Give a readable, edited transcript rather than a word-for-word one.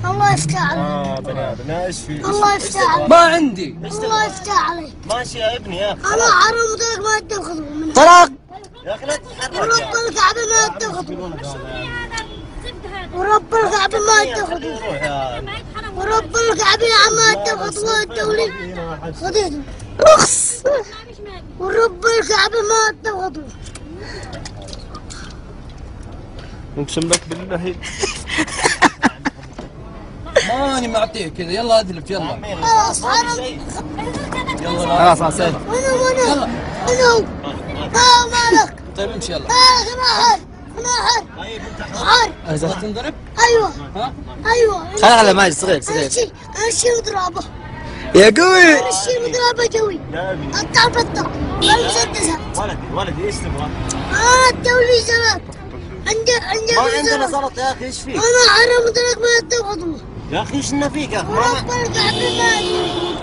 الله يفتح عليك. بني ادم ايش في؟ الله يفتح عليك. ما عندي. الله يفتح عليك. ماشي يا ابني يا اخي. انا حرمت لك ما تاخذه مني. طلاق. يا اخي لا تتحرك. ورب الكعبة ما تاخذه. ورب الكعبة ما تاخذه. ورب الكعبة ما تاخذه الدولي. خذيته. رخص. ورب الكعبة ما تاخذه. اقسم لك بالله. ماني معطيك كذا، يلا ادلف يلا. خلاص حرم. يلا خلاص سهل. يلا. منو؟ مالك. طيب امشي يلا. انا حر. اذا تنضرب؟ ايوه. ها؟ ايوه. خلينا على ماجد صغير صغير. امشي مضربه. يا قوي. امشي مضربه قوي. يا ابني. قطع بطع. مسدسات. ولدي ايش تبغى؟ الدولي زلط. عندي ما عندنا زلط يا اخي ايش فيك؟ انا حرمت لك ما تاخذه. يا اخي ايش فيك يا اخي؟ ورب الكعبة ما